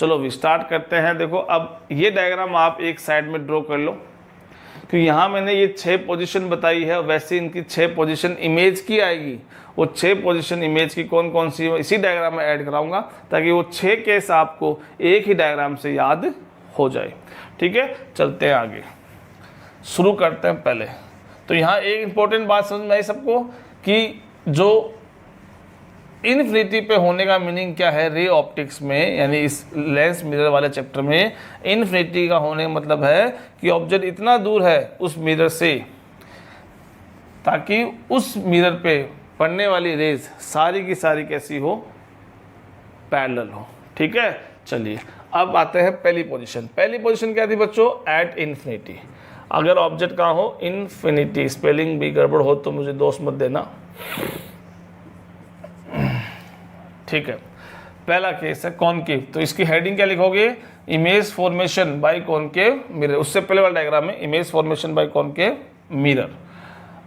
चलो भी स्टार्ट करते हैं। देखो अब ये डायग्राम आप एक साइड में ड्रॉ कर लो, क्योंकि यहाँ मैंने ये 6 पोजीशन बताई है, वैसे इनकी 6 पोजीशन इमेज की आएगी। वो 6 पोजीशन इमेज की कौन कौन सी है इसी डायग्राम में ऐड कराऊंगा, ताकि वो 6 केस आपको एक ही डायग्राम से याद हो जाए। ठीक है, चलते हैं आगे, शुरू करते हैं। पहले तो यहाँ एक इंपॉर्टेंट बात समझ में आई सबको कि जो इन्फिनिटी पे होने का मीनिंग क्या है रे ऑप्टिक्स में, यानी इस लेंस मिरर वाले चैप्टर में इन्फिनिटी का होने का मतलब है कि ऑब्जेक्ट इतना दूर है उस मिरर से ताकि उस मिरर पे पड़ने वाली रेज सारी की सारी कैसी हो, पैरेलल हो। ठीक है, चलिए अब आते हैं पहली पोजीशन। पहली पोजीशन क्या थी बच्चों, एट इन्फिनिटी। अगर ऑब्जेक्ट कहाँ हो, इन्फिनिटी, स्पेलिंग भी गड़बड़ हो तो मुझे दोष मत देना। ठीक है, पहला केस है कॉनकेव, तो इसकी हेडिंग क्या लिखोगे, image formation by concave mirror. उससे पहले वाला डायग्राम में image formation by concave mirror.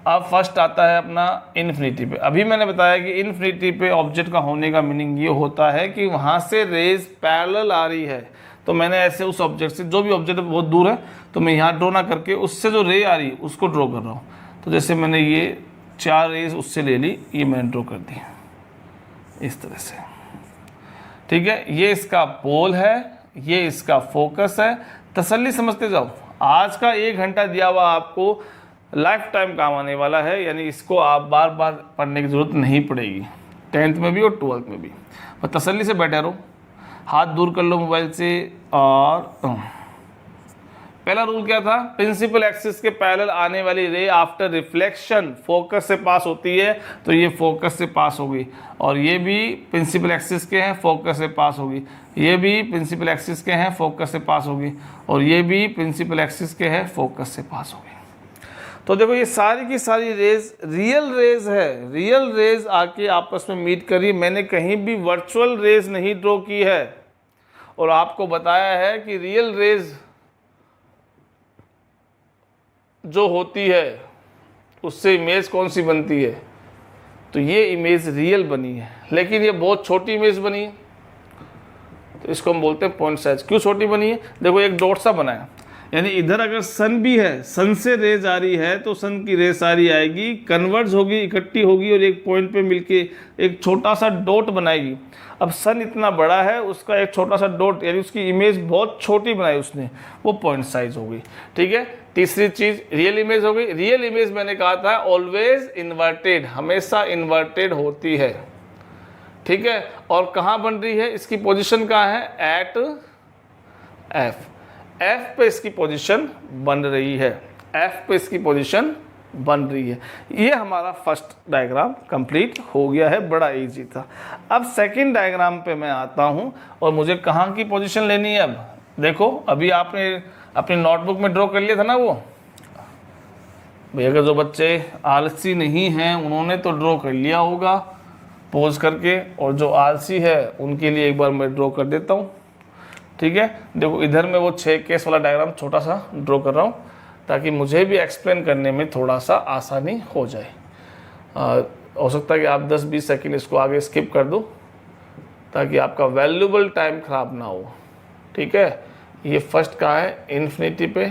अब फर्स्ट आता है अपना इन्फिनिटी पे। अभी मैंने बताया कि इन्फिनिटी पे ऑब्जेक्ट का होने का मीनिंग ये होता है कि वहाँ से रेज पैरेलल आ रही है। तो मैंने ऐसे उस ऑब्जेक्ट से, जो भी ऑब्जेक्ट बहुत दूर है तो मैं यहाँ ड्रॉ ना करके उससे जो रे आ रही है उसको ड्रॉ कर रहा हूँ। तो जैसे मैंने ये 4 रेज उससे ले ली, ये मैंने ड्रॉ कर दी इस तरह से। ठीक है, ये इसका पोल है, ये इसका फोकस है। तसल्ली समझते जाओ, आज का 1 घंटा दिया हुआ आपको लाइफ टाइम काम आने वाला है, यानी इसको आप बार बार पढ़ने की ज़रूरत नहीं पड़ेगी, 10th में भी और 12th में भी। और तसल्ली से बैठे रहो, हाथ दूर कर लो मोबाइल से। और पहला रूल क्या था, प्रिंसिपल एक्सिस के पैरेलल आने वाली रे आफ्टर रिफ्लेक्शन फोकस से पास होती है, तो ये फोकस से पास होगी। और ये भी प्रिंसिपल एक्सिस के हैं, फोकस से पास होगी। ये भी प्रिंसिपल एक्सिस के हैं, फोकस से पास होगी। और ये भी प्रिंसिपल एक्सिस के हैं, फोकस से पास होगी। तो देखो ये सारी की सारी रेज रियल रेज है, रियल रेज आके आपस में मीट करी। मैंने कहीं भी वर्चुअल रेज नहीं ड्रॉ की है और आपको बताया है कि रियल रेज जो होती है उससे इमेज कौन सी बनती है, तो ये इमेज रियल बनी है, लेकिन ये बहुत छोटी इमेज बनी है, तो इसको हम बोलते हैं पॉइंट साइज। क्यों छोटी बनी है, देखो एक डॉट सा बना है, यानी इधर अगर सन भी है, सन से रेज आ रही है तो सन की रेज सारी आएगी, कन्वर्ज होगी, इकट्ठी होगी और एक पॉइंट पे मिलके एक छोटा सा डॉट बनाएगी। अब सन इतना बड़ा है, उसका एक छोटा सा डॉट, यानी उसकी इमेज बहुत छोटी बनाई उसने, वो पॉइंट साइज हो गई। ठीक है, तीसरी चीज रियल इमेज हो गई। रियल इमेज मैंने कहा था ऑलवेज इन्वर्टेड, हमेशा इन्वर्टेड होती है। ठीक है, और कहाँ बन रही है, इसकी पोजीशन कहाँ है, एट एफ। एफ पे इसकी पोजीशन बन रही है, एफ पे इसकी पोजीशन बन रही है। ये हमारा फर्स्ट डायग्राम कंप्लीट हो गया है, बड़ा इजी था। अब सेकंड डायग्राम पे मैं आता हूँ और मुझे कहाँ की पोजीशन लेनी है। अब देखो, अभी आपने अपनी नोटबुक में ड्रॉ कर लिया था ना वो भैया, अगर जो बच्चे आलसी नहीं हैं उन्होंने तो ड्रॉ कर लिया होगा पोज करके, और जो आलसी है उनके लिए एक बार मैं ड्रॉ कर देता हूँ। ठीक है, देखो इधर मैं वो 6 केस वाला डायग्राम छोटा सा ड्रॉ कर रहा हूँ ताकि मुझे भी एक्सप्लेन करने में थोड़ा सा आसानी हो जाए। हो सकता है कि आप 10-20 सेकंड इसको आगे स्किप कर दो ताकि आपका वैल्यूबल टाइम ख़राब ना हो। ठीक है, ये फर्स्ट कहाँ है, इन्फिनिटी पे,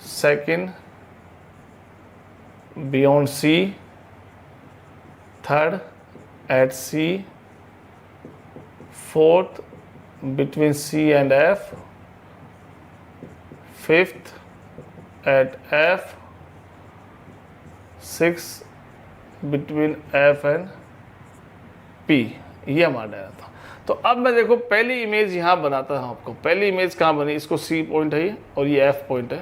second beyond C, third at C, fourth between C and F, fifth at F, sixth between F and P। ये हमारा डायग्राम था। तो अब मैं देखो पहली इमेज यहाँ बनाता हूँ आपको। पहली इमेज कहाँ बनी, इसको C पॉइंट है ये और ये F पॉइंट है।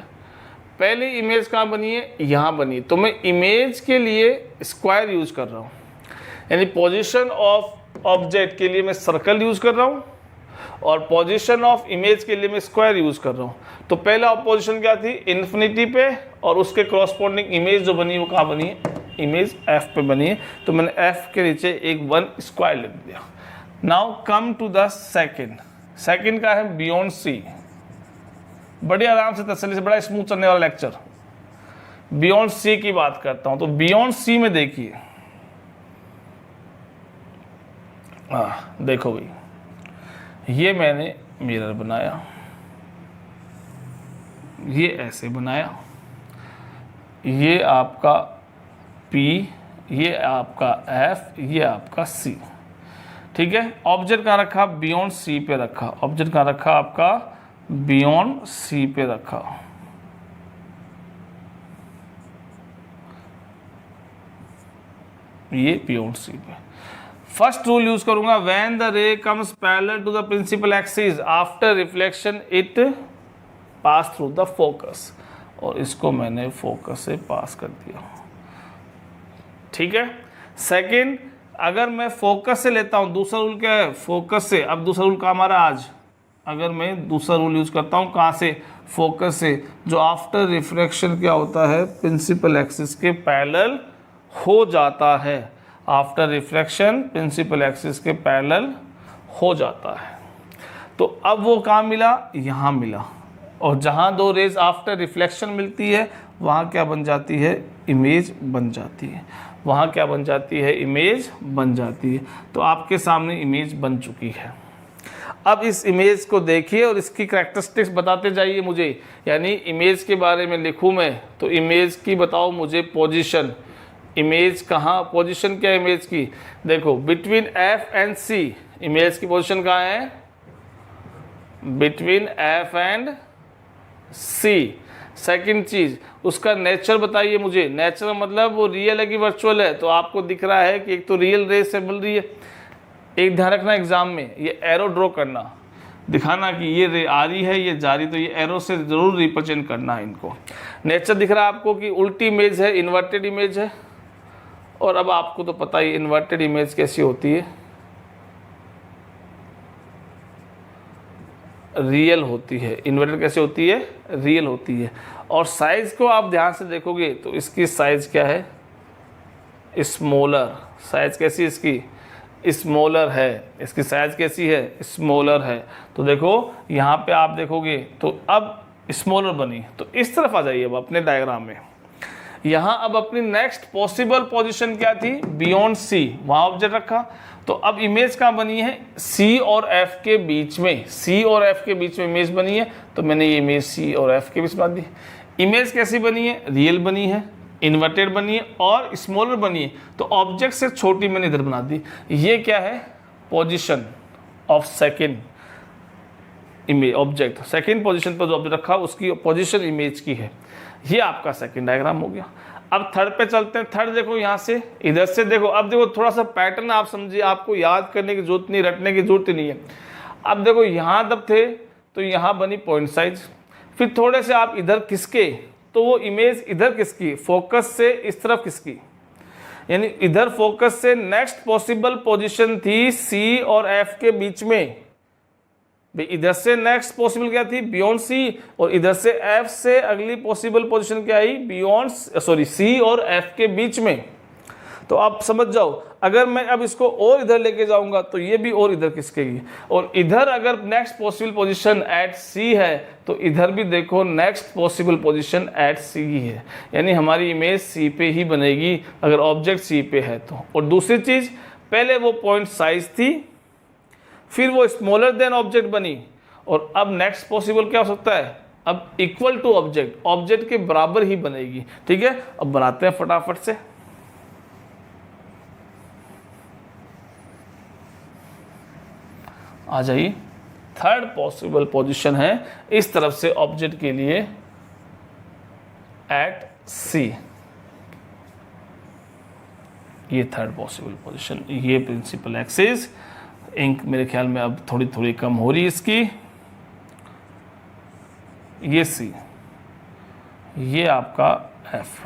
पहली इमेज कहाँ बनी है, यहाँ बनी। तो मैं इमेज के लिए स्क्वायर यूज कर रहा हूँ, यानी पोजीशन ऑफ ऑब्जेक्ट के लिए मैं सर्कल यूज कर रहा हूँ और पोजीशन ऑफ इमेज के लिए मैं स्क्वायर यूज कर रहा हूँ। तो पहला पोजीशन क्या थी, इन्फिनिटी पे, और उसके कॉरस्पॉन्डिंग इमेज जो बनी वो कहाँ बनी है, इमेज एफ पे बनी है। तो मैंने एफ के नीचे एक 1 स्क्वायर लिख दिया। Now come to the second. Second का है बियॉन्ड सी। बड़े आराम से तसल्ली से, बड़ा स्मूथ चलने वाला लेक्चर। बियॉन्ड सी की बात करता हूँ। तो बियॉन्ड सी में देखिए, देखो भाई ये मैंने मिरर बनाया, ये ऐसे बनाया, ये आपका P, ये आपका F, ये आपका C। ठीक है, ऑब्जेक्ट कहाँ रखा? बियॉन्ड C पे रखा। ऑब्जेक्ट कहाँ रखा? आपका बियॉन्ड C पे रखा। ये बियॉन्ड C पे। फर्स्ट रूल यूज करूंगा, when the ray comes parallel to the principal axis after reflection it pass through the focus, और इसको मैंने फोकस से पास कर दिया। ठीक है। सेकंड, अगर मैं फोकस से लेता हूं, दूसरा रूल क्या है? फोकस से। अब दूसरा रूल काम आ रहा है आज, अगर मैं दूसरा रूल यूज करता हूं, कहां से? फोकस से, जो आफ्टर रिफ्लेक्शन क्या होता है? प्रिंसिपल एक्सिस के पैरेलल हो जाता है। आफ्टर रिफ्लेक्शन प्रिंसिपल एक्सिस के पैरेलल हो जाता है। तो अब वो कहाँ मिला? यहाँ मिला। और जहाँ दो रेज आफ्टर रिफ्लेक्शन मिलती है वहाँ क्या बन जाती है? इमेज बन जाती है। वहाँ क्या बन जाती है? इमेज बन जाती है। तो आपके सामने इमेज बन चुकी है। अब इस इमेज को देखिए और इसकी कैरेक्टरिस्टिक्स बताते जाइए मुझे। यानी इमेज के बारे में लिखूँ मैं तो इमेज की बताओ मुझे पोजीशन। इमेज कहाँ? पोजीशन क्या है इमेज की? देखो, between F and C image की पोजीशन कहाँ है? Between F and C। Second चीज, उसका नेचर बताइए मुझे। नेचर मतलब वो रियल है कि वर्चुअल है? तो आपको दिख रहा है कि एक तो रियल रेस से मिल रही है। एक ध्यान रखना एग्जाम में, ये एरो ड्रॉ करना, दिखाना कि ये रे आ रही है, ये जा रही, तो ये एरो से जरूर रिप्रेजेंट करना है इनको। नेचर दिख रहा है आपको कि उल्टी इमेज है, इन्वर्टेड इमेज है। और अब आपको तो पता ही इन्वर्टेड इमेज कैसी होती है, रियल होती है। इन्वर्टेड कैसे होती है? रियल होती है। और साइज को आप ध्यान से देखोगे तो इसकी साइज क्या है? स्मॉलर। साइज कैसी है इसकी? स्मॉलर है। इसकी साइज कैसी है? स्मॉलर है। तो देखो यहाँ पे आप देखोगे तो अब स्मॉलर बनी। तो इस तरफ आ जाइए अब अपने डायग्राम में। यहाँ अब अपनी नेक्स्ट पॉसिबल पोजीशन क्या थी? बियॉन्ड C, वहाँ ऑब्जेक्ट रखा। तो अब इमेज कहाँ बनी है? C और F के बीच में। C और F के बीच में इमेज बनी है, तो मैंने ये इमेज C और F के बीच बना दी। इमेज कैसी बनी है? रियल बनी है, इन्वर्टेड बनी है और स्मॉलर बनी है। तो ऑब्जेक्ट से छोटी मैंने इधर बना दी। ये क्या है? Position of second image object. Second position पर जो ऑब्जेक्ट रखा उसकी पोजीशन इमेज की है। ये आपका सेकंड डायग्राम हो गया। अब थर्ड पे चलते हैं। थर्ड देखो, यहाँ से इधर से देखो। अब देखो थोड़ा सा पैटर्न आप समझिए, आपको याद करने की जरूरत नहीं, रटने की जरूरत नहीं है। अब देखो यहाँ जब थे तो यहाँ बनी पॉइंट साइज, फिर थोड़े से आप इधर खिसके तो वो इमेज इधर किसकी? फोकस से इस तरफ किसकी? यानी इधर फोकस से नेक्स्ट पॉसिबल पोजीशन थी C और F के बीच में। इधर से नेक्स्ट पॉसिबल क्या थी? Beyond C। और इधर से F से अगली पॉसिबल पोजीशन क्या आई? बियॉन्ड C और F के बीच में। तो आप समझ जाओ, अगर मैं अब इसको और इधर लेके जाऊंगा तो ये भी और इधर खिसकेगी। और इधर अगर next possible position at C है तो इधर भी देखो next possible position at C ही है। यानी हमारी इमेज C पे ही बनेगी अगर ऑब्जेक्ट C पे है तो। और दूसरी चीज, पहले वो पॉइंट साइज थी, फिर वो स्मॉलर देन ऑब्जेक्ट बनी, और अब नेक्स्ट पॉसिबल क्या हो सकता है? अब इक्वल टू ऑब्जेक्ट, ऑब्जेक्ट के बराबर ही बनेगी। ठीक है, अब बनाते हैं फटाफट से। आ जाइए, थर्ड पॉसिबल पोजीशन है इस तरफ से ऑब्जेक्ट के लिए एट C। ये थर्ड पॉसिबल पोजीशन, ये प्रिंसिपल एक्सिस। इंक मेरे ख्याल में अब थोड़ी थोड़ी कम हो रही है इसकी। ये C, ये आपका F।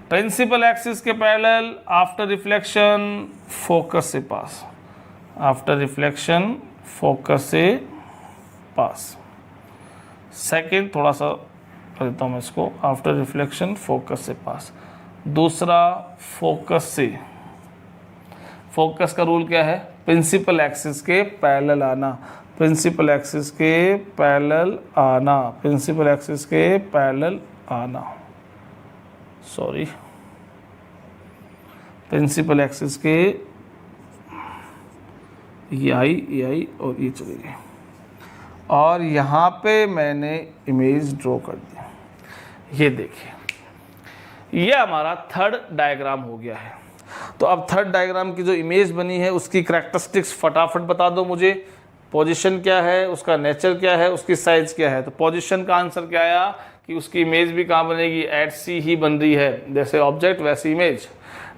प्रिंसिपल एक्सिस के पैरेलल आफ्टर रिफ्लेक्शन फोकस से पास, आफ्टर रिफ्लेक्शन फोकस से पास। सेकंड थोड़ा सा कर देता हूँ मैं इसको, आफ्टर रिफ्लेक्शन फोकस से पास। दूसरा फोकस से, फोकस का रूल क्या है? प्रिंसिपल एक्सिस के पैरेलल आना, प्रिंसिपल एक्सिस के पैरेलल आना, प्रिंसिपल एक्सिस के पैरेलल आना, सॉरी, प्रिंसिपल एक्सिस के ये आई और ये चली गई, और यहाँ पे मैंने इमेज ड्रॉ कर दिया। ये देखिए, ये हमारा थर्ड डायग्राम हो गया है। तो अब थर्ड डायग्राम की जो इमेज बनी है उसकी करैक्टरिस्टिक्स फटाफट बता दो मुझे। पोजीशन क्या है, उसका नेचर क्या है, उसकी साइज़ क्या है। तो पोजीशन का आंसर क्या आया कि उसकी इमेज भी कहाँ बनेगी, एट सी ही बन रही है, जैसे ऑब्जेक्ट वैसी इमेज।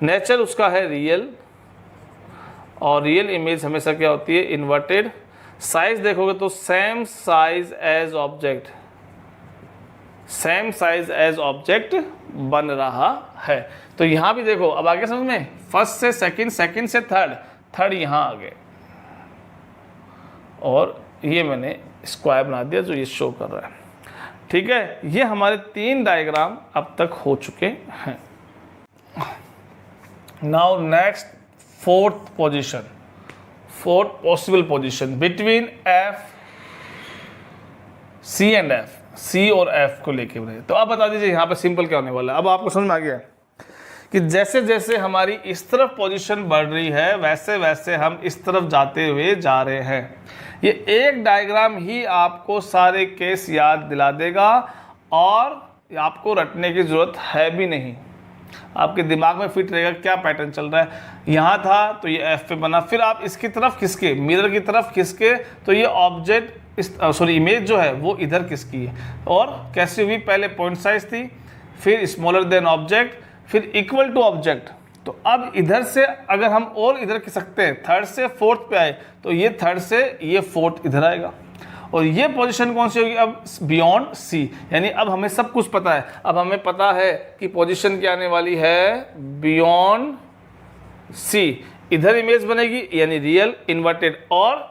नेचर उसका है रियल, और रियल इमेज हमेशा क्या होती है, इन्वर्टेड। साइज देखोगे तो same size as object, same size as object बन रहा है। तो यहाँ भी देखो, अब आगे समझ में, फर्स्ट से सेकंड, सेकंड से थर्ड, थर्ड यहाँ आ गए, और ये मैंने स्क्वायर बना दिया जो ये शो कर रहा है। ठीक है, ये हमारे 3 डायग्राम अब तक हो चुके हैं। Now next, fourth position, fourth possible position between F, C and F, C और एफ को लेके बने। तो अब बता दीजिए यहाँ पे सिंपल क्या होने वाला है। अब आपको समझ में आ गया कि जैसे जैसे हमारी इस तरफ पोजीशन बढ़ रही है वैसे वैसे हम इस तरफ जाते हुए जा रहे हैं। ये एक डायग्राम ही आपको सारे केस याद दिला देगा, और आपको रटने की ज़रूरत है भी नहीं, आपके दिमाग में फिट रहेगा क्या पैटर्न चल रहा है। यहाँ था तो ये एफ पे बना, फिर आप इसकी तरफ खिसके, मिरर की तरफ खिसके तो ये ऑब्जेक्ट इमेज जो है वो इधर किसकी है, और कैसी हुई, पहले पॉइंट साइज थी, फिर स्मॉलर देन ऑब्जेक्ट, फिर इक्वल टू ऑब्जेक्ट। तो अब इधर से अगर हम और इधर खिसकते हैं, थर्ड से फोर्थ पे आए तो ये थर्ड से ये फोर्थ इधर आएगा, और ये पोजीशन कौन सी होगी, अब बियॉन्ड सी। यानी अब हमें सब कुछ पता है, अब हमें पता है कि पोजीशन क्या आने वाली है, बियॉन्ड सी। इधर इमेज बनेगी यानी रियल इन्वर्टेड, और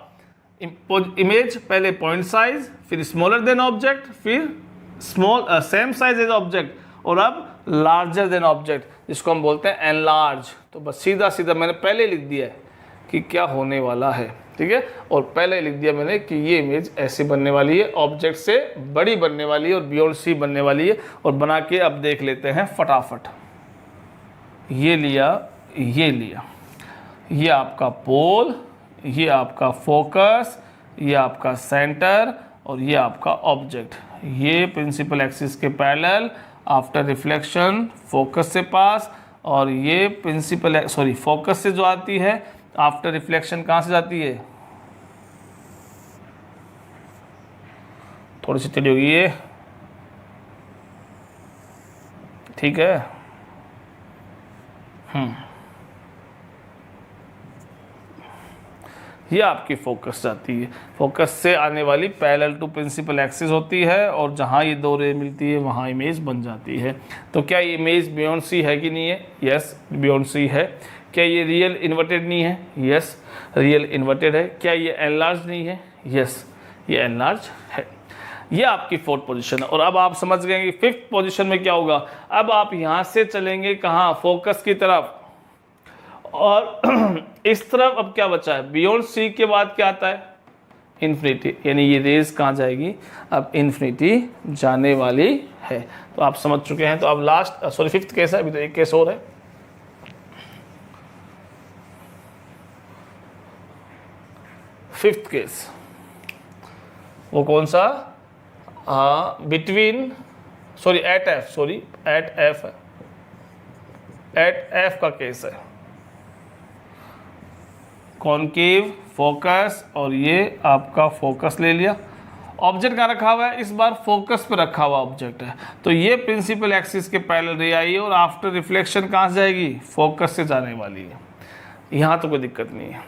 इमेज पहले पॉइंट साइज, फिर स्मॉलर देन ऑब्जेक्ट, फिर सेम साइज एज ऑब्जेक्ट, और अब लार्जर देन ऑब्जेक्ट, जिसको हम बोलते हैं एनलार्ज। तो बस सीधा सीधा मैंने पहले लिख दिया है कि क्या होने वाला है, ठीक है, और पहले लिख दिया मैंने कि ये इमेज ऐसे बनने वाली है, ऑब्जेक्ट से बड़ी बनने वाली है और बियॉन्ड सी बनने वाली है। और बना के अब देख लेते हैं फटाफट। ये लिया, ये लिया, ये आपका पोल, ये आपका फोकस, ये आपका सेंटर, और ये आपका ऑब्जेक्ट। ये प्रिंसिपल एक्सिस के पैरेलल, आफ्टर रिफ्लेक्शन फोकस से पास, और ये प्रिंसिपल फोकस से जो आती है आफ्टर रिफ्लेक्शन कहाँ से जाती है, थोड़ी सी टेढ़ी होगी ये, ठीक है। ये आपकी फोकस जाती है, फोकस से आने वाली पैरेलल टू प्रिंसिपल एक्सिस होती है, और जहाँ ये दो रे मिलती है वहाँ इमेज बन जाती है। तो क्या ये इमेज बियॉन्ड सी है कि नहीं है, यस बियॉन्ड सी है। क्या ये रियल इन्वर्टेड नहीं है, यस रियल इन्वर्टेड है। क्या ये एनलार्ज नहीं है, यस ये एनलार्ज है। ये आपकी फोर्थ पोजीशन है। और अब आप समझ गए कि फिफ्थ पोजीशन में क्या होगा। अब आप यहाँ से चलेंगे कहाँ, फोकस की तरफ, और इस तरफ अब क्या बचा है, बियॉन्ड सी के बाद क्या आता है, इन्फिनिटी। यानी ये रेज कहाँ जाएगी, अब इन्फिनिटी जाने वाली है। तो आप समझ चुके हैं। तो अब लास्ट फिफ्थ केस है, अभी तो एक केस और है। फिफ्थ केस वो कौन सा, बिटवीन एट एफ का केस है। कॉनकेव फोकस, और ये आपका फोकस ले लिया, ऑब्जेक्ट कहाँ रखा हुआ है, इस बार फोकस पे रखा हुआ ऑब्जेक्ट है। तो ये प्रिंसिपल एक्सिस के पैरेलल रे आई है, और आफ्टर रिफ्लेक्शन कहाँ से जाएगी, फोकस से जाने वाली है। यहाँ तो कोई दिक्कत नहीं है।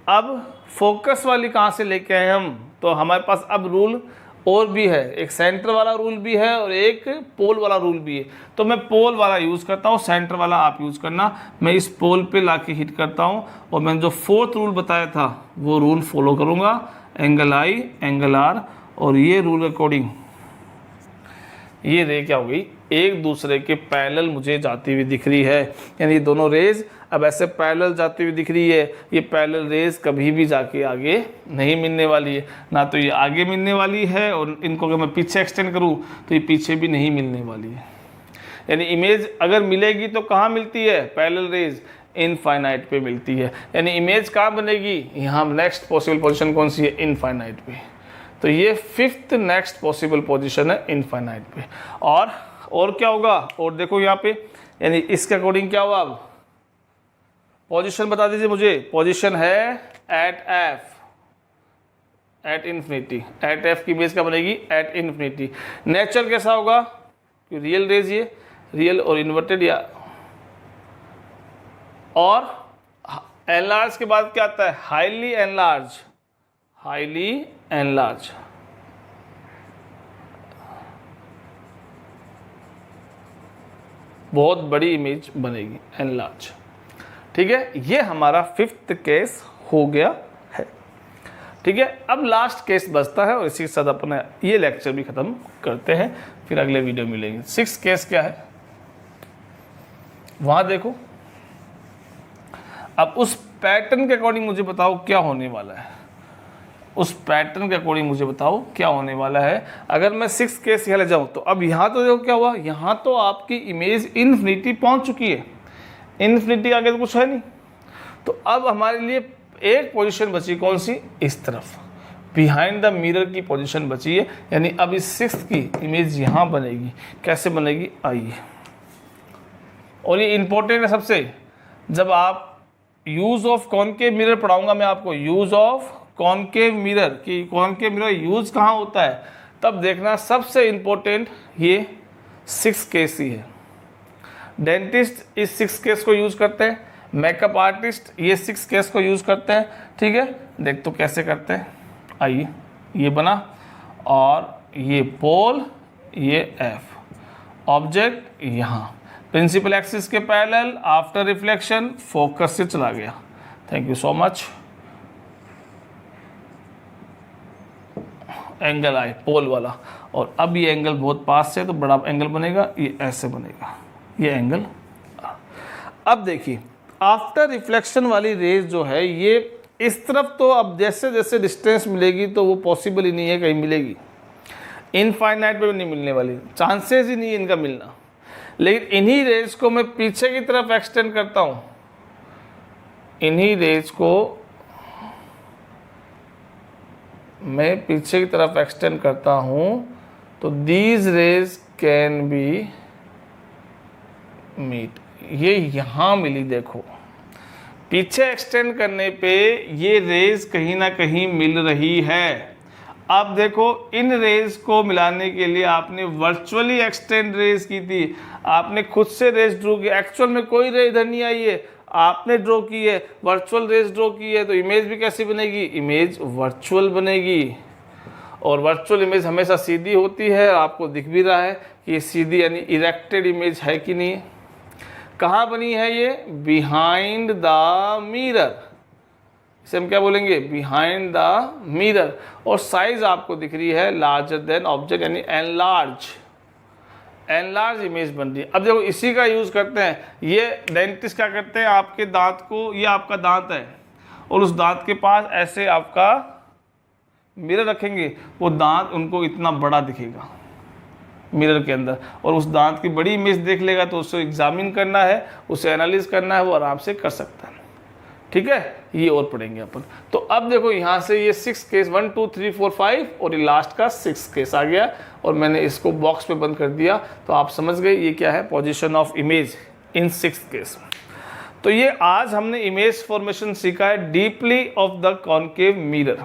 अब फोकस वाली कहाँ से लेके आए हम, तो हमारे पास अब रूल और भी है, एक सेंटर वाला रूल भी है और एक पोल वाला रूल भी है। तो मैं पोल वाला यूज़ करता हूँ, सेंटर वाला आप यूज़ करना। मैं इस पोल पे लाके हिट करता हूँ, और मैंने जो फोर्थ रूल बताया था वो रूल फॉलो करूँगा, एंगल आई एंगल आर, और ये रूल अकॉर्डिंग ये रे क्या हो गई, एक दूसरे के पैरेलल मुझे जाती हुई दिख रही है। यानी दोनों रेज अब ऐसे पैरेलल जाती हुई दिख रही है। ये पैरेलल रेज कभी भी जाके आगे नहीं मिलने वाली है, ना तो ये आगे मिलने वाली है, और इनको अगर मैं पीछे एक्सटेंड करूँ तो ये पीछे भी नहीं मिलने वाली है। यानी इमेज अगर मिलेगी तो कहाँ मिलती है, पैरेलल रेज इनफाइनाइट पे मिलती है। यानी इमेज कहाँ बनेगी, यहाँ नेक्स्ट पॉसिबल पोजीशन कौन सी है, इनफाइनाइट पे। तो ये फिफ्थ नेक्स्ट पॉसिबल पोजीशन है इनफाइनाइट पे। और क्या होगा, और देखो यहाँ पे, यानी इसके अकॉर्डिंग क्या होगा, अब पोजीशन बता दीजिए मुझे। पोजीशन है at F, at infinity. At F की इमेज क्या बनेगी, एट इन्फिनिटी। नेचर कैसा होगा, रियल रेज, ये रियल और इन्वर्टेड, या और एनलार्ज के बाद क्या आता है, हाईली एनलार्ज, हाईली एनलार्ज। बहुत बड़ी इमेज बनेगी, एनलार्ज। ठीक है, ये हमारा फिफ्थ केस हो गया है। ठीक है, अब लास्ट केस बचता है और इसी के साथ अपना ये लेक्चर भी खत्म करते हैं, फिर अगले वीडियो मिलेंगे। सिक्स केस क्या है वहां देखो। अब उस पैटर्न के अकॉर्डिंग मुझे बताओ क्या होने वाला है, उस पैटर्न के अकॉर्डिंग मुझे बताओ क्या होने वाला है। अगर मैं सिक्स केस यहाँ ले जाऊँ तो अब यहाँ तो देखो क्या हुआ, यहाँ तो आपकी इमेज इन्फिनिटी पहुँच चुकी है, इन्फिनिटी आगे तो कुछ है नहीं। तो अब हमारे लिए एक पोजीशन बची, कौन सी, इस तरफ बिहाइंड द मिरर की पोजीशन बची है। यानी अब इस सिक्स की इमेज यहाँ बनेगी। कैसे बनेगी, आइए। और ये इंपॉर्टेंट है सबसे, जब आप यूज ऑफ कॉनकेव मिरर पढ़ाऊंगा मैं आपको, यूज ऑफ कॉनकेव मिरर कि कॉनकेव मिरर यूज कहाँ होता है, तब देखना सबसे इंपॉर्टेंट ये सिक्स केस ही है। डेंटिस्ट इस सिक्स केस को यूज करते हैं, मेकअप आर्टिस्ट ये सिक्स केस को यूज करते हैं। ठीक है, देख तो कैसे करते हैं, आइए। ये बना और ये पोल, ये एफ, ऑब्जेक्ट यहाँ प्रिंसिपल एक्सिस के पैरेलल, आफ्टर रिफ्लेक्शन फोकस से चला गया। Thank you so much. Angle आए पोल वाला, और अब ये एंगल बहुत पास से तो बड़ा एंगल बनेगा, ये ऐसे बनेगा, ये एंगल। अब देखिए आफ्टर रिफ्लेक्शन वाली रेज जो है ये इस तरफ, तो अब जैसे जैसे डिस्टेंस मिलेगी तो वो पॉसिबल ही नहीं है कहीं मिलेगी, इनफाइनाइट पे भी नहीं मिलने वाली, चांसेस ही नहीं है इनका मिलना। लेकिन इन्हीं रेज को मैं पीछे की तरफ एक्सटेंड करता हूँ, इन्हीं रेज को मैं पीछे की तरफ एक्सटेंड करता हूँ, तो these rays can be meet. ये यहाँ मिली, देखो पीछे एक्सटेंड करने पे ये रेज कहीं ना कहीं मिल रही है। अब देखो इन रेज को मिलाने के लिए आपने वर्चुअली एक्सटेंड रेज की थी, आपने खुद से रेज ड्रॉ की, एक्चुअल में कोई रेज इधर नहीं आई है, आपने ड्रॉ की है, वर्चुअल रेज ड्रॉ की है, तो इमेज भी कैसी बनेगी, इमेज वर्चुअल बनेगी। और वर्चुअल इमेज हमेशा सीधी होती है, आपको दिख भी रहा है कि ये सीधी यानी इरेक्टेड इमेज है कि नहीं। कहाँ बनी है ये, बिहाइंड द मिरर, इसे हम क्या बोलेंगे, बिहाइंड द मिरर। और साइज आपको दिख रही है लार्जर देन ऑब्जेक्ट, यानी एनलार्ज, एनलार्ज इमेज बन रही है। अब देखो इसी का यूज करते हैं, ये डेंटिस्ट क्या करते हैं, आपके दांत को, ये आपका दांत है और उस दांत के पास ऐसे आपका मिरर रखेंगे, वो दांत उनको इतना बड़ा दिखेगा मिरर के अंदर, और उस दांत की बड़ी इमेज देख लेगा तो उसको एग्जामिन करना है, उसे एनालिज करना है, वो आराम से कर सकता है। ठीक है, ये और पढ़ेंगे अपन। तो अब देखो यहाँ से ये सिक्स केस 1 2 3 4 5 और ये लास्ट का सिक्स केस आ गया, और मैंने इसको बॉक्स पे बंद कर दिया, तो आप समझ गए ये क्या है, position of image in six case. तो ये आज हमने इमेज फॉर्मेशन सीखा है deeply of the concave mirror.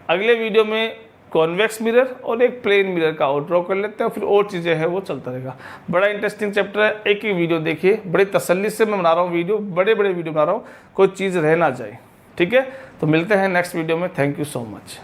अगले वीडियो में कॉन्वेक्स मिरर और एक प्लेन मिरर का और ड्रॉ कर लेते हैं, फिर और चीज़ें हैं वो चलता रहेगा। बड़ा इंटरेस्टिंग चैप्टर है, एक ही वीडियो देखिए, बड़े तसल्ली से मैं बना रहा हूँ वीडियो, बड़े बड़े वीडियो बना रहा हूँ, कोई चीज़ रह ना जाए। ठीक है, तो मिलते हैं नेक्स्ट वीडियो में। Thank you so much.